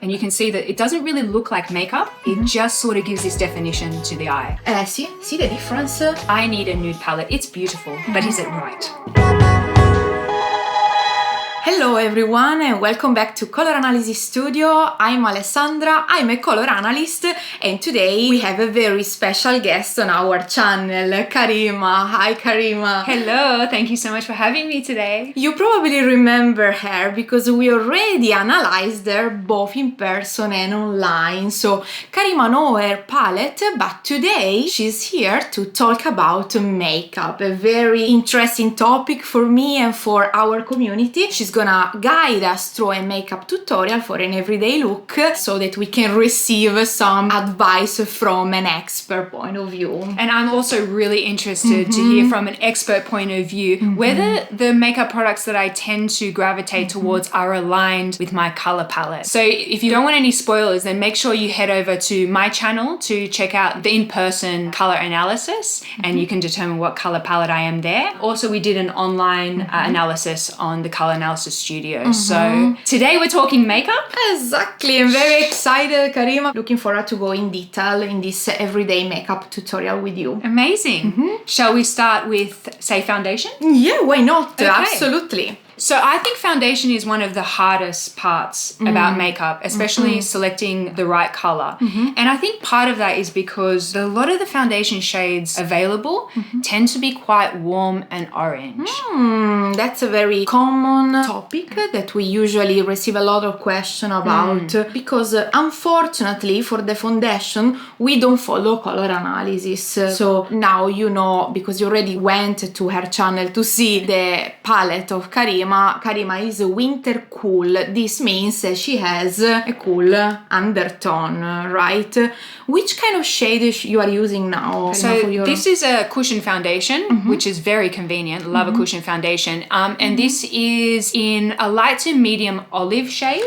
and you can see that it doesn't really look like makeup. It just sort of gives this definition to the eye. See the difference? I need a nude palette. It's beautiful, but is it right? Hello everyone and welcome back to Color Analysis Studio. I'm Alessandra, I'm a color analyst, and today we have a very special guest on our channel, Karima. Hi Karima. Hello, thank you so much for having me today. You probably remember her because we already analyzed her both in person and online. So Karima knows her palette, but today she's here to talk about makeup, a very interesting topic for me and for our community. She's gonna guide us through a makeup tutorial for an everyday look so that we can receive some advice from an expert point of view. And I'm also really interested to hear from an expert point of view whether the makeup products that I tend to gravitate towards are aligned with my color palette. So if you don't want any spoilers, then make sure you head over to my channel to check out the in-person color analysis, and you can determine what color palette I am there. Also, we did an online analysis on the Color Analysis Studio. So today we're talking makeup. Exactly, I'm very excited, Karima. Looking forward to go in detail in this everyday makeup tutorial with you. Amazing. Shall we start with, say, foundation? Yeah, why not? Okay. Absolutely. So I think foundation is one of the hardest parts about makeup, especially selecting the right color. And I think part of that is because a lot of the foundation shades available tend to be quite warm and orange. That's a very common topic that we usually receive a lot of questions about because unfortunately for the foundation we don't follow color analysis. So now you know, because you already went to her channel to see the palette of Karima. Karima is winter cool. This means she has a cool undertone, right? Which kind of shade you are using now? So this is a cushion foundation, which is very convenient. Love a cushion foundation. And this is in a light to medium olive shade.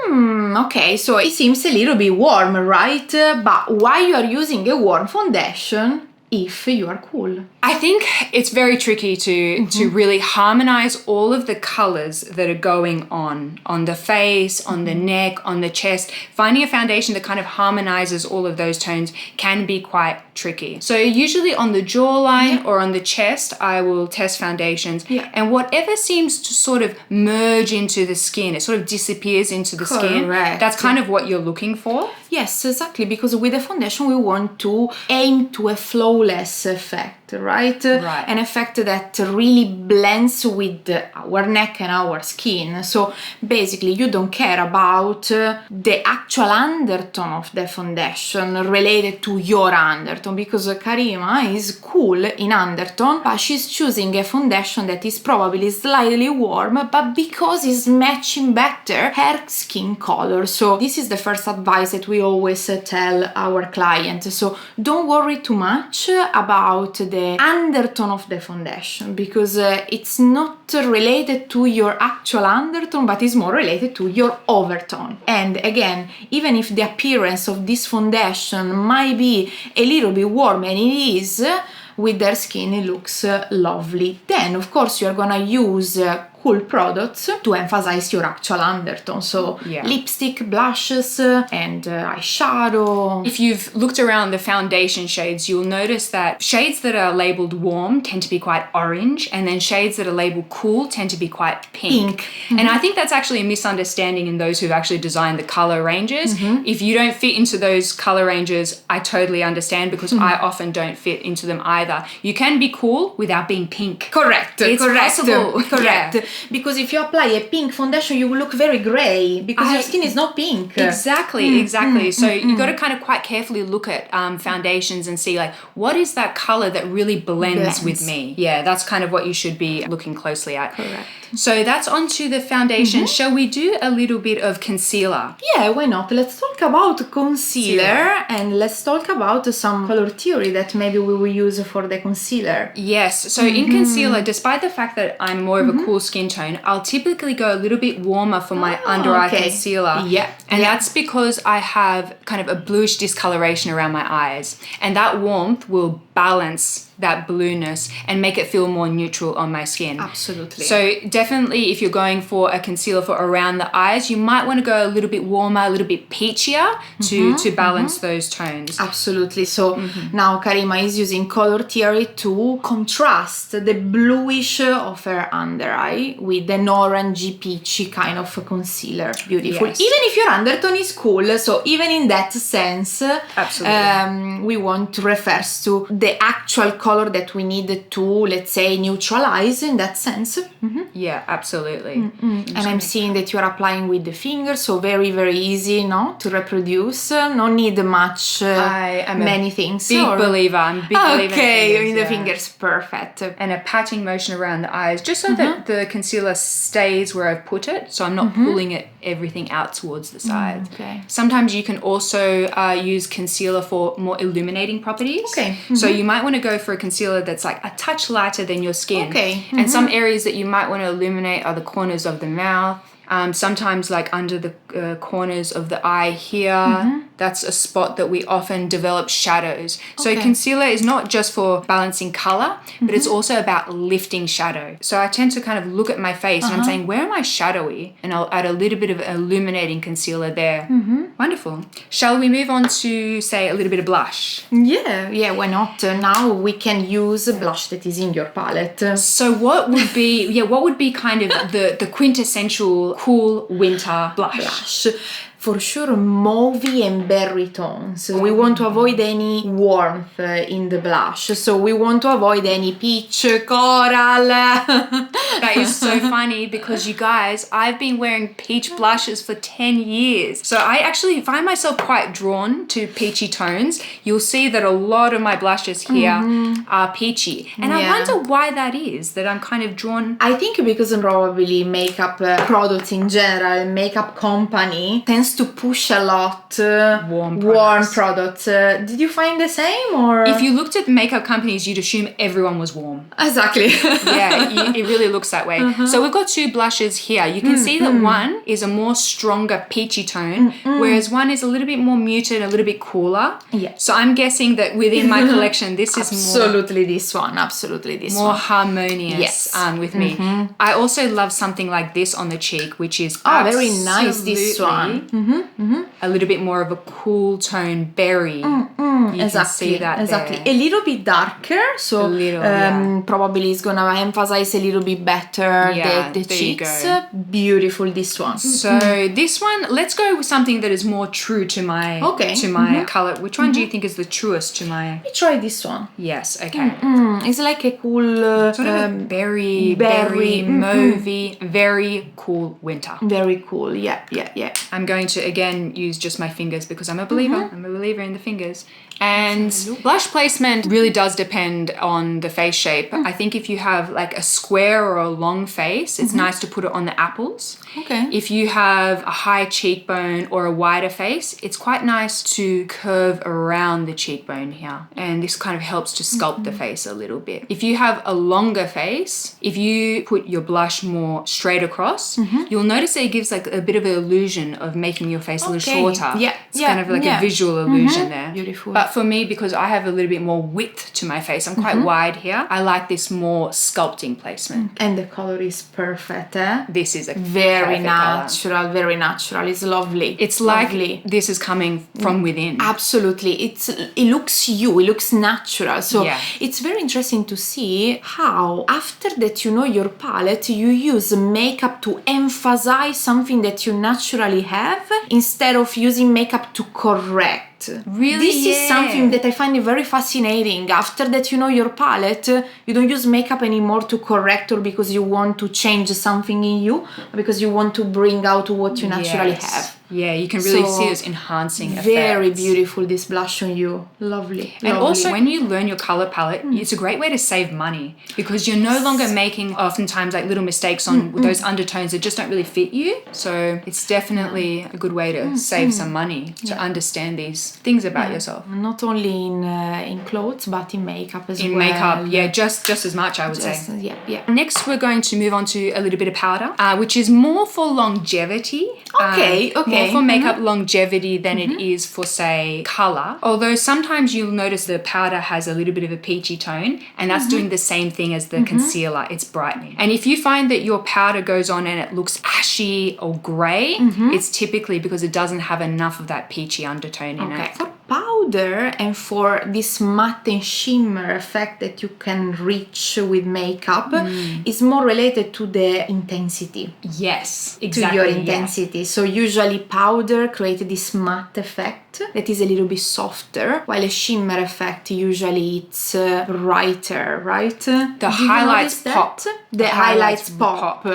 Okay, so it seems a little bit warm, right? But why you are using a warm foundation if you are cool? I think it's very tricky to really harmonize all of the colors that are going on the face, on the neck, on the chest. Finding a foundation that kind of harmonizes all of those tones can be quite tricky. So usually on the jawline or on the chest, I will test foundations. And whatever seems to sort of merge into the skin, it sort of disappears into the skin. That's kind of what you're looking for. Yes, exactly, because with the foundation we want to aim to a flawless effect, right? An effect that really blends with our neck and our skin. So basically you don't care about the actual undertone of the foundation related to your undertone, because Karima is cool in undertone, but she's choosing a foundation that is probably slightly warm, but because it's matching better her skin color. So this is the first advice that we always tell our clients. So don't worry too much about the undertone of the foundation, because it's not related to your actual undertone, but is more related to your overtone. And again, even if the appearance of this foundation might be a little bit warm, and it is, with their skin it looks lovely, then of course you're gonna use cool products to emphasize your actual undertone. So lipstick, blushes, and eyeshadow. If you've looked around the foundation shades, you'll notice that shades that are labeled warm tend to be quite orange, and then shades that are labeled cool tend to be quite pink. And I think that's actually a misunderstanding in those who've actually designed the color ranges. If you don't fit into those color ranges, I totally understand, because I often don't fit into them either. You can be cool without being pink. Correct. It's possible. Correct. Because if you apply a pink foundation, you will look very grey because your skin is not pink. Exactly. So you got to kind of quite carefully look at foundations and see, like, what is that color that really blends with me? Yeah, that's kind of what you should be looking closely at. Correct. So that's onto the foundation. Shall we do a little bit of concealer? Yeah, why not? Let's talk about concealer and let's talk about some color theory that maybe we will use for the concealer. Yes. So in concealer, despite the fact that I'm more of a cool skin tone, I'll typically go a little bit warmer for my under eye concealer. And that's because I have kind of a bluish discoloration around my eyes, and that warmth will balance that blueness and make it feel more neutral on my skin. Absolutely. So definitely if you're going for a concealer for around the eyes, you might want to go a little bit warmer, a little bit peachier to balance those tones. Absolutely. So now Karima is using color theory to contrast the bluish of her under eye with an orangey peachy kind of concealer. Beautiful. Yes. Even if your undertone is cool, so even in that sense, absolutely, we want to refer to the actual color that we need to, let's say, neutralize in that sense. Yeah, absolutely. And I'm seeing that you're applying with the finger, so very, very easy, no, to reproduce. No need much, I am many things. Big believer. I'm a big believer. Okay, in the fingers, perfect. And a patting motion around the eyes, just so that the concealer stays where I've put it, so I'm not pulling it everything out towards the sides. Okay. Sometimes you can also use concealer for more illuminating properties. Okay. So you might want to go for a concealer that's like a touch lighter than your skin. Okay. And some areas that you might want to illuminate are the corners of the mouth. Sometimes like under the corners of the eye here, that's a spot that we often develop shadows. So concealer is not just for balancing color, but it's also about lifting shadow. So I tend to kind of look at my face and I'm saying, where am I shadowy? And I'll add a little bit of illuminating concealer there. Wonderful. Shall we move on to, say, a little bit of blush? Yeah, why not? Now we can use a blush that is in your palette. So what would be kind of the quintessential cool winter blush? For sure, mauvey and berry tones. We want to avoid any warmth in the blush. So we want to avoid any peach, coral. That is so funny because you guys, I've been wearing peach blushes for 10 years. So I actually find myself quite drawn to peachy tones. You'll see that a lot of my blushes here are peachy. And I wonder why that is, that I'm kind of drawn. I think because probably makeup products in general, makeup company tends to push a lot warm products. Did you find the same, or if you looked at makeup companies, you'd assume everyone was warm? Exactly. It really looks that way. So we've got two blushes here. You can see that one is a more stronger peachy tone, whereas one is a little bit more muted, a little bit cooler. Yeah. So I'm guessing that within my collection, this is absolutely this one, more harmonious with me. I also love something like this on the cheek, which is very nice. This one. A little bit more of a cool tone berry. You can see that exactly. there. A little bit darker, so probably it's gonna emphasize a little bit better the cheeks. Beautiful, this one. So this one, let's go with something that is more true to my color. Which one do you think is the truest to my? Let me try this one. Yes, okay. It's like a cool sort of a berry, mauvey, very cool winter. Very cool. Yeah. I'm going to again use just my fingers because I'm a believer. I'm a believer in the fingers. And blush placement really does depend on the face shape. I think if you have like a square or a long face, it's nice to put it on the apples. Okay. If you have a high cheekbone or a wider face, it's quite nice to curve around the cheekbone here. And this kind of helps to sculpt the face a little bit. If you have a longer face, if you put your blush more straight across, you'll notice that it gives like a bit of an illusion of making your face a little shorter. It's kind of like a visual illusion there. Beautiful. But for me, because I have a little bit more width to my face, I'm quite wide here, I like this more sculpting placement. And the color is perfect, eh? This is a very natural color. Very natural. It's lovely. It's like this is coming from within. Absolutely. It looks it looks natural. So it's very interesting to see how after that you know your palette, you use makeup to emphasize something that you naturally have instead of using makeup to correct. Really? This is something that I find very fascinating. After that you know your palette, you don't use makeup anymore to correct or because you want to change something in you, because you want to bring out what you naturally have. Yeah, you can really see this enhancing effect. Very beautiful, this blush on you. Lovely. And also, when you learn your color palette, it's a great way to save money because you're no longer making oftentimes like little mistakes on those undertones that just don't really fit you. So it's definitely a good way to save some money to understand these things about yourself. Not only in clothes, but in makeup as well. In makeup, yeah, just as much, I would say. Yeah. Next, we're going to move on to a little bit of powder, which is more for longevity. Okay. More for makeup longevity than it is for, say, color. Although sometimes you'll notice the powder has a little bit of a peachy tone, and that's doing the same thing as the concealer. It's brightening. And if you find that your powder goes on and it looks ashy or gray, it's typically because it doesn't have enough of that peachy undertone in it. For powder and for this matte and shimmer effect that you can reach with makeup is more related to the intensity. Yes, exactly. To your intensity. So usually powder creates this matte effect that is a little bit softer, while a shimmer effect usually it's brighter, right? The highlights pop. The highlights pop.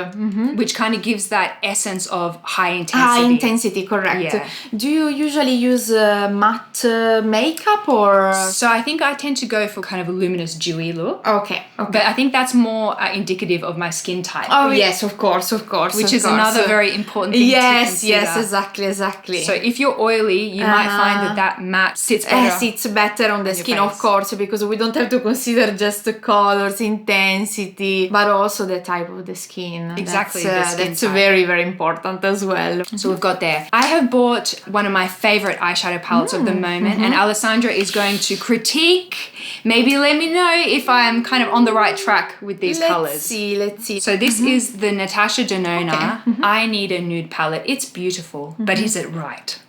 Which kind of gives that essence of high intensity. High intensity, correct. Yeah. Do you usually use matte makeup or? So I think I tend to go for kind of a luminous, dewy look. Okay. But I think that's more indicative of my skin type. Oh, yes, of course. Which is another very important thing to consider. Yes, exactly. So if you're oily, you might find that matte sits better. Sits better on the skin, of course, because we don't have to consider just the colors, intensity, but also the type of the skin. Exactly. That's very, very important as well. So we've got there. I have bought one of my favorite eyeshadow palettes of the moment, and Alessandra is going to critique. Maybe let me know if I'm kind of on the right track with these colors. Let's see. So this is the Natasha Denona I Need a Nude palette. It's beautiful, but is it right?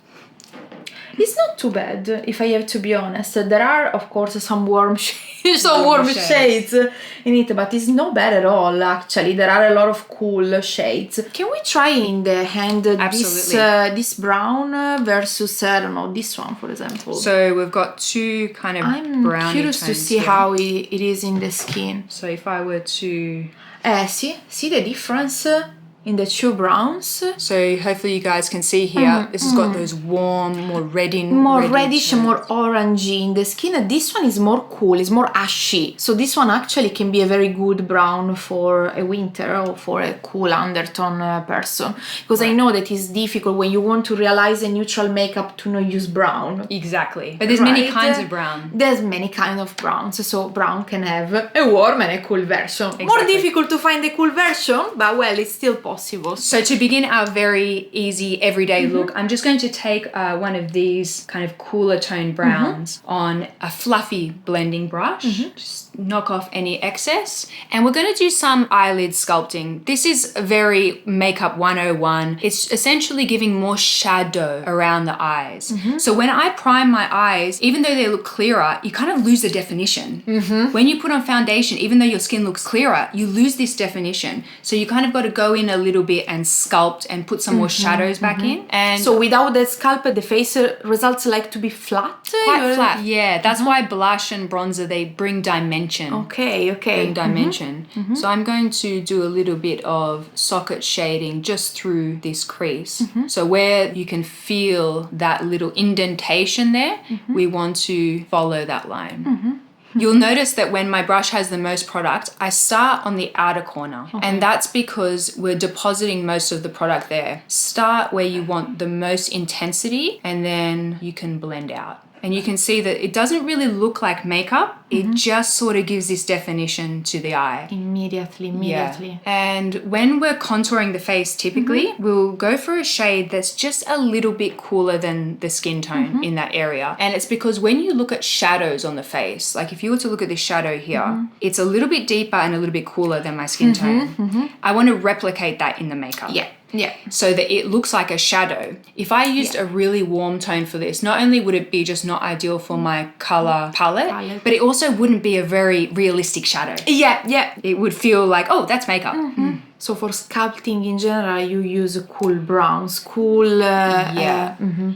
It's not too bad, if I have to be honest. There are, of course, some warm shades in it, but it's not bad at all, actually. There are a lot of cool shades. Can we try in the hand this brown versus, I don't know, this one, for example? So we've got two kind of browny tones. I'm curious to see how it is in the skin. So if I were to... see the difference? In the two browns. So hopefully you guys can see here, this has got those warm, more reddish and more orangey in the skin. This one is more cool, it's more ashy. So this one actually can be a very good brown for a winter or for a cool undertone person. Because I know that it's difficult when you want to realize a neutral makeup to not use brown. Exactly. But there's many kinds of brown. There's many kinds of browns. So brown can have a warm and a cool version. Exactly. More difficult to find a cool version, but well, it's still possible. So to begin our very easy everyday look, I'm just going to take one of these kind of cooler tone browns on a fluffy blending brush. Just knock off any excess. And we're going to do some eyelid sculpting. This is a very makeup 101. It's essentially giving more shadow around the eyes. So when I prime my eyes, even though they look clearer, you kind of lose the definition. When you put on foundation, even though your skin looks clearer, you lose this definition. So you kind of got to go in a little bit and sculpt and put some more shadows back in. And so without the sculpt, the face results like to be flat? Quite flat, yeah. That's why blush and bronzer, they bring dimension. Okay. Bring dimension. So I'm going to do a little bit of socket shading just through this crease. So where you can feel that little indentation there, we want to follow that line. You'll notice that when my brush has the most product, I start on the outer corner. And that's because we're depositing most of the product there. Start where you want the most intensity, and then you can blend out. And you can see that it doesn't really look like makeup. It just sort of gives this definition to the eye. Immediately. Yeah. And when we're contouring the face, typically, we'll go for a shade that's just a little bit cooler than the skin tone in that area. And it's because when you look at shadows on the face, like if you were to look at this shadow here, it's a little bit deeper and a little bit cooler than my skin tone. I want to replicate that in the makeup. Yeah. So that it looks like a shadow. If I used a really warm tone for this, not only would it be just not ideal for my color palette, but it also wouldn't be a very realistic shadow. Yeah. It would feel like, oh, that's makeup. So for sculpting in general, you use cool browns,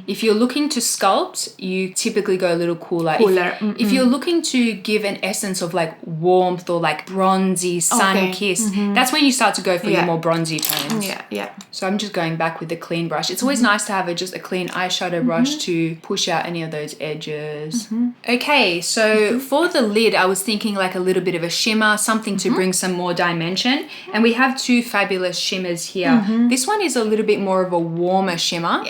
If you're looking to sculpt, you typically go a little cooler. If you're looking to give an essence of like warmth or like bronzy, sun-kissed, that's when you start to go for your more bronzy tones. Yeah. So I'm just going back with a clean brush. It's always nice to have just a clean eyeshadow brush to push out any of those edges. Okay, so for the lid, I was thinking like a little bit of a shimmer, something to bring some more dimension. And we have two fabulous shimmers here. This one is a little bit more of a warmer shimmer.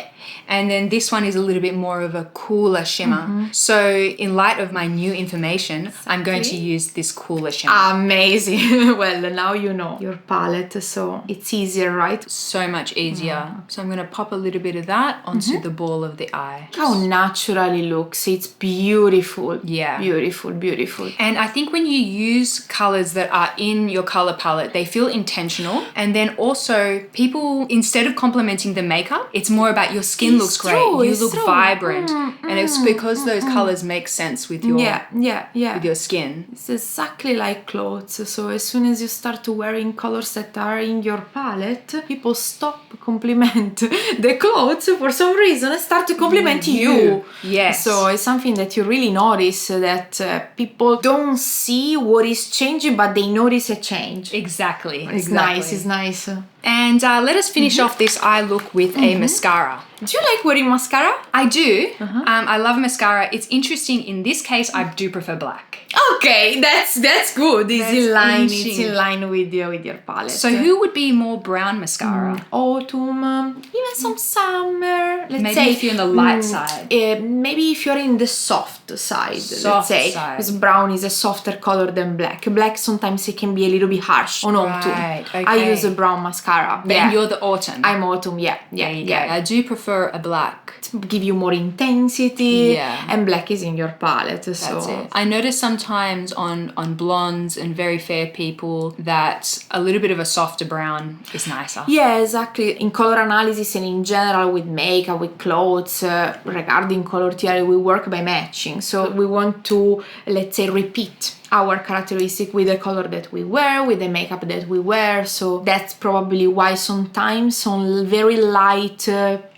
And then this one is a little bit more of a cooler shimmer. So in light of my new information, I'm going to use this cooler shimmer. Amazing. Well, now you know your palette, so it's easier, right? So much easier. So I'm going to pop a little bit of that onto the ball of the eye. How naturally looks. It's beautiful. Yeah. Beautiful, beautiful. And I think when you use colors that are in your color palette, they feel intentional. And then also people, instead of complimenting the makeup, it's more about your skin looks great. You look vibrant. And it's because those colors make sense with your with your skin. It's exactly like clothes. So as soon as you start wearing colors that are in your palette, people stop compliment the clothes for some reason and start to compliment you. Yes. So it's something that you really notice, that people don't see what is changing, but they notice a change. Exactly. It's nice. It's nice. And let us finish off this eye look with a mascara. Do you like wearing mascara? I do. I love mascara. It's interesting. In this case, I do prefer black. Okay, that's good. It's in line with your palette. So who would be more brown mascara? Autumn, even some summer. Maybe if you're on the light side. Maybe if you're in the soft side, let's say. Because brown is a softer color than black. Black sometimes it can be a little bit harsh on autumn. Okay. I use a brown mascara. Then you're the autumn. I'm autumn, yeah. I do prefer a black. To give you more intensity. Yeah. And black is in your palette. That's so it. I notice sometimes on blondes and very fair people that a little bit of a softer brown is nicer. Yeah, exactly. In color analysis and in general with makeup, with clothes, regarding color theory, we work by matching. So we want to, let's say, repeat our characteristic with the color that we wear, with the makeup that we wear. So that's probably why sometimes on very light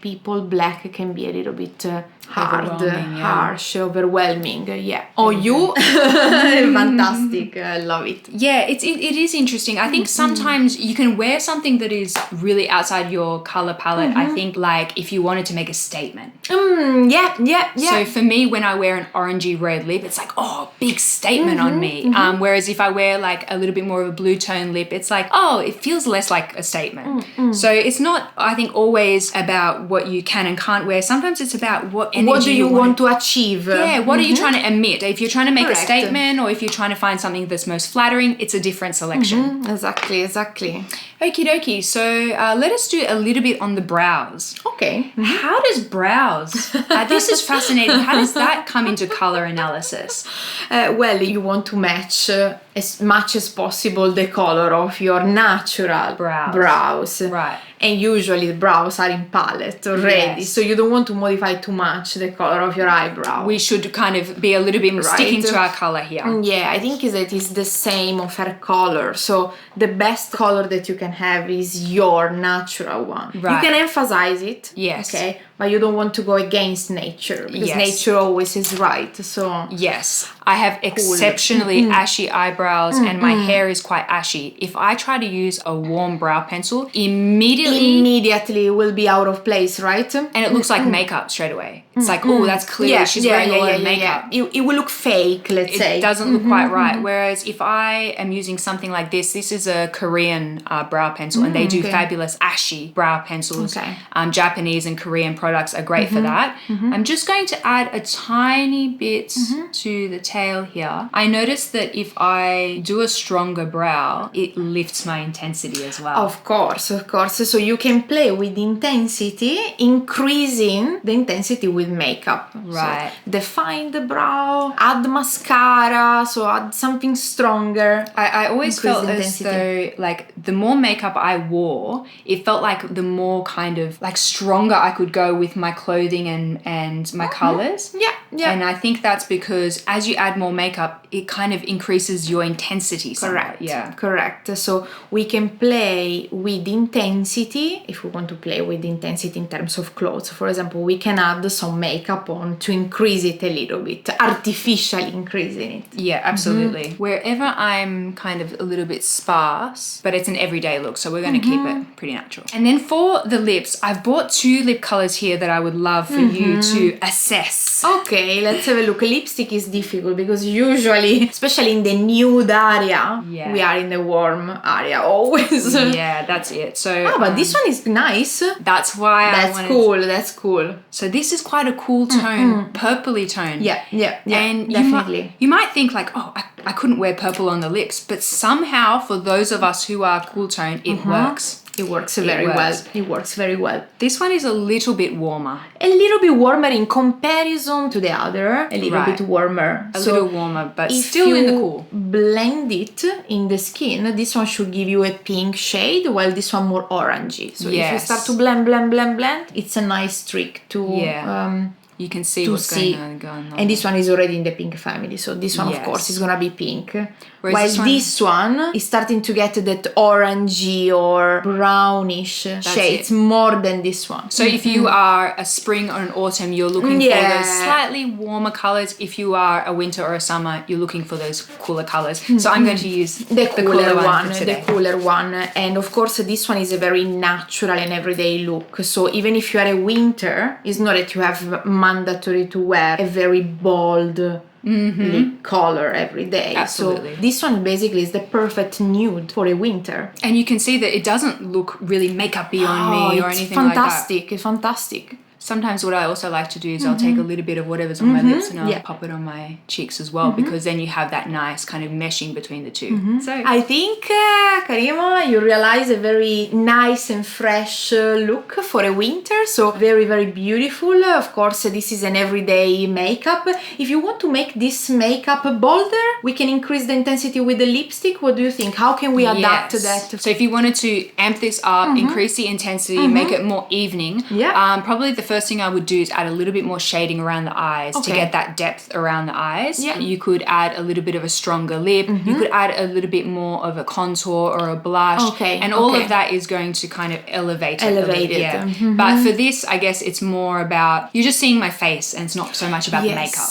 people, black can be a little bit harsh, overwhelming. Oh, you? Fantastic. I love it. Yeah, it is interesting. I think sometimes you can wear something that is really outside your color palette. I think like if you wanted to make a statement. Yeah. So for me, when I wear an orangey red lip, it's like, oh, big statement on me. Whereas if I wear like a little bit more of a blue tone lip, it's like, oh, it feels less like a statement. So it's not, I think, always about what you can and can't wear. Sometimes it's about what energy what do you want to achieve. Yeah, what are you trying to emit? If you're trying to make a statement or if you're trying to find something that's most flattering, it's a different selection. Exactly. Okie dokie. So let us do a little bit on the brows. Okay. How does brows? This is fascinating. How does that come into color analysis? Well, you want to match as much as possible the color of your natural brows. Right. And usually the brows are in palette already, so you don't want to modify too much the color of your eyebrow. We should kind of be a little bit sticking to our color here. Yeah, I think that it's the same of her color. So the best color that you can have is your natural one. Right. You can emphasize it. Yes. Okay. But you don't want to go against nature because nature always is right. So yes, I have exceptionally ashy eyebrows and my hair is quite ashy. If I try to use a warm brow pencil, immediately it will be out of place, right? And it looks like makeup straight away. It's like, oh, that's clearly she's wearing a lot of makeup. It will look fake, let's say. It doesn't look quite right. Whereas if I am using something like this is a Korean brow pencil and they do fabulous ashy brow pencils. Japanese and Korean products are great for that. I'm just going to add a tiny bit to the tail here. I noticed that if I do a stronger brow, it lifts my intensity as well. Of course. So you can play with intensity, increasing the intensity with makeup. Right. So define the brow, add mascara, so add something stronger. I always felt as though like the more makeup I wore, it felt like the more kind of like stronger I could go with my clothing and my colors. Yeah. And I think that's because as you add more makeup, it kind of increases your intensity somewhat. Correct. So we can play with intensity if we want to play with intensity in terms of clothes. For example, we can add some makeup on to increase it a little bit, artificially increasing it. Yeah, absolutely. Wherever I'm kind of a little bit sparse, but it's an everyday look, so we're going to keep it pretty natural. And then for the lips, I've bought 2 lip colors here that I would love for you to assess. lips. Okay, let's have a look. Lipstick is difficult because usually, especially in the nude area, we are in the warm area always. Yeah, that's it. So but this one is nice. That's why That's cool. So this is quite a cool tone, purpley tone. Yeah, and definitely. You might think like, oh, I couldn't wear purple on the lips, but somehow for those of us who are cool tone, it works. It works very well. It works very well. This one is a little bit warmer. A little bit warmer in comparison to the other. A little bit warmer. A little warmer, but still in the cool. Blend it in the skin, this one should give you a pink shade, while this one more orangey. So if you start to blend, it's a nice trick to... you can see what's going on. And this one is already in the pink family, so this one of course is gonna be pink. Whereas while this one is starting to get that orangey or brownish shades more than this one. So if you are a spring or an autumn, you're looking for those slightly warmer colors. If you are a winter or a summer, you're looking for those cooler colors. So I'm going to use the cooler one for today. The cooler one. And of course this one is a very natural and everyday look. So even if you are a winter, it's not that you have mandatory to wear a very bold lip color every day. Absolutely. So this one basically is the perfect nude for a winter. And you can see that it doesn't look really make-up-y on me or anything like that. It's fantastic. Sometimes what I also like to do is I'll take a little bit of whatever's on my lips and I'll pop it on my cheeks as well, because then you have that nice kind of meshing between the two. So I think, Karima, you realize a very nice and fresh look for a winter. So very, very beautiful. Of course, this is an everyday makeup. If you want to make this makeup bolder, we can increase the intensity with the lipstick. What do you think? How can we adapt to that? So if you wanted to amp this up, increase the intensity, make it more evening, probably the first thing I would do is add a little bit more shading around the eyes to get that depth around the eyes. You could add a little bit of a stronger lip. You could add a little bit more of a contour or a blush. And all of that is going to kind of elevate it. But for this, I guess it's more about, you're just seeing my face and it's not so much about the makeup.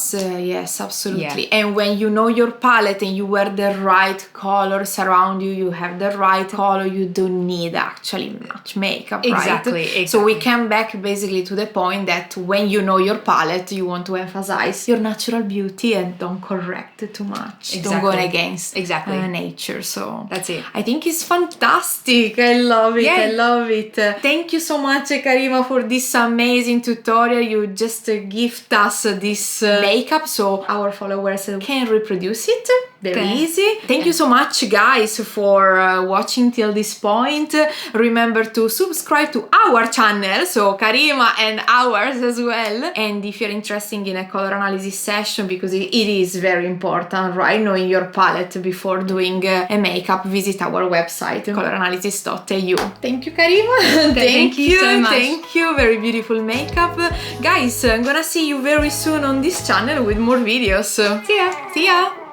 Yes, absolutely. And when you know your palette and you wear the right colors around you, you have the right color, you don't need actually much makeup, right? Exactly. So we come back basically to the point that when you know your palette, you want to emphasize your natural beauty and don't correct it too much. Don't go against nature. So that's it. I think it's fantastic. I love it. I love it. Thank you so much, Karima, for this amazing tutorial. You just gift us this makeup so our followers can reproduce it. Very easy. Thank you so much, guys, for watching till this point. Remember to subscribe to our channel, so Karima and ours as well. And if you're interested in a color analysis session, because it is very important, right? Knowing your palette before doing a makeup, visit our website, coloranalysis.eu. Thank you, Karima. Thank you so much. Thank you. Very beautiful makeup. Guys, I'm gonna see you very soon on this channel with more videos. See ya.